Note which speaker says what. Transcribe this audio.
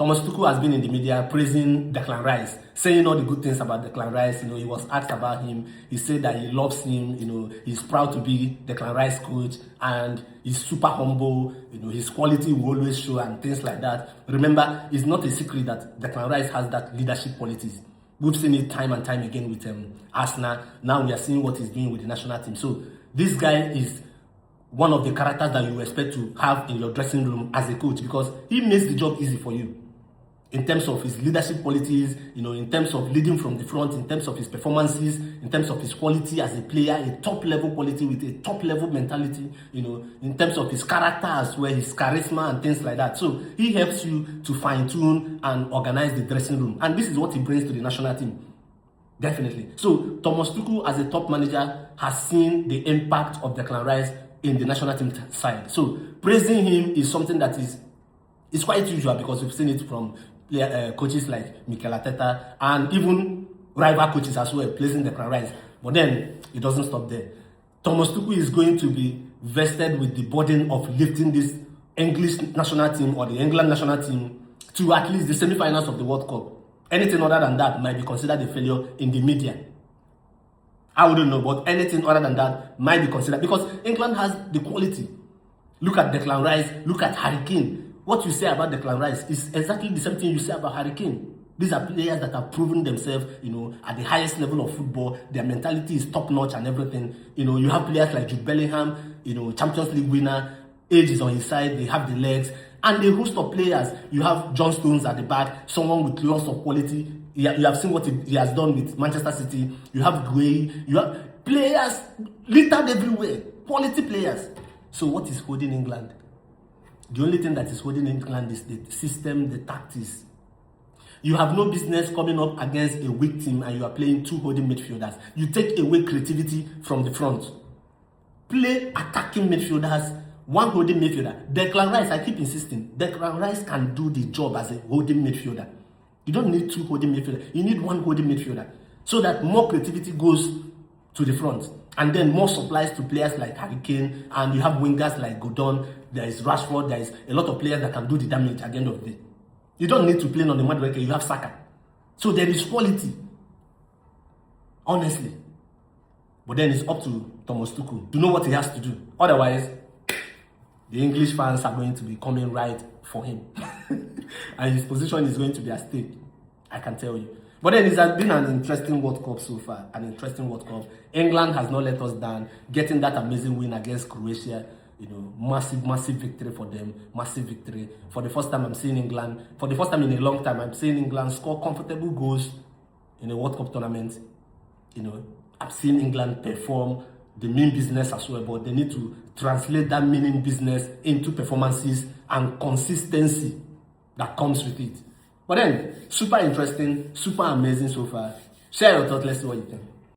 Speaker 1: Thomas Tuchel has been in the media praising Declan Rice, saying all the good things about Declan Rice. He was asked about him. He said that he loves him. He's proud to be Declan Rice coach, and he's super humble. His quality will always show and things like that. Remember, it's not a secret that Declan Rice has that leadership qualities. We've seen it time and time again with Arsenal. Now we are seeing what he's doing with the national team. So this guy is one of the characters that you expect to have in your dressing room as a coach, because he makes the job easy for you. In terms of his leadership qualities, in terms of leading from the front, in terms of his performances, in terms of his quality as a player, a top-level quality with a top-level mentality, in terms of his character as well, his charisma and things like that. So he helps you to fine-tune and organize the dressing room. And this is what he brings to the national team. Definitely. So Thomas Tuchel, as a top manager, has seen the impact of Declan Rice in the national team side. So praising him is something that is quite usual, because we've seen it from coaches like Mikel Arteta and even rival coaches as well, praising Declan Rice. But then it doesn't stop there. Thomas Tuchel is going to be vested with the burden of lifting this English national team or the England national team to at least the semi-finals of the World Cup. Anything other than that might be considered a failure in the media. I wouldn't know, but anything other than that might be considered, because England has the quality. Look at Declan Rice, look at Harry Kane. What you say about Declan Rice is exactly the same thing you say about Harry Kane. These are players that have proven themselves, at the highest level of football. Their mentality is top-notch and everything. You have players like Jude Bellingham, Champions League winner. Age is on his side. They have the legs. And a host of players. You have John Stones at the back, someone with lots of quality. You have seen what he has done with Manchester City. You have Gray. You have players littered everywhere. Quality players. So what is holding England? The only thing that is holding England is the system, the tactics. You have no business coming up against a weak team and you are playing two holding midfielders. You take away creativity from the front. Play attacking midfielders, one holding midfielder. Declan Rice, I keep insisting, Declan Rice can do the job as a holding midfielder. You don't need two holding midfielders. You need one holding midfielder, so that more creativity goes to the front. And then more supplies to players like Harry Kane, and you have wingers like Godon, there is Rashford, there is a lot of players that can do the damage at the end of the day. You don't need to play on the Madueke, you have Saka. So there is quality, honestly. But then it's up to Thomas Tuchel to know what he has to do. Otherwise, the English fans are going to be coming right for him. And his position is going to be at stake, I can tell you. But then it has been an interesting World Cup so far, an interesting World Cup. England has not let us down, getting that amazing win against Croatia. Massive victory for them, massive victory. For the first time I'm seeing England, for the first time in a long time, I'm seeing England score comfortable goals in a World Cup tournament. I've seen England perform the mean business as well, but they need to translate that meaning business into performances and consistency that comes with it. But then, super interesting, super amazing so far. Share your thoughts, let's see what you think.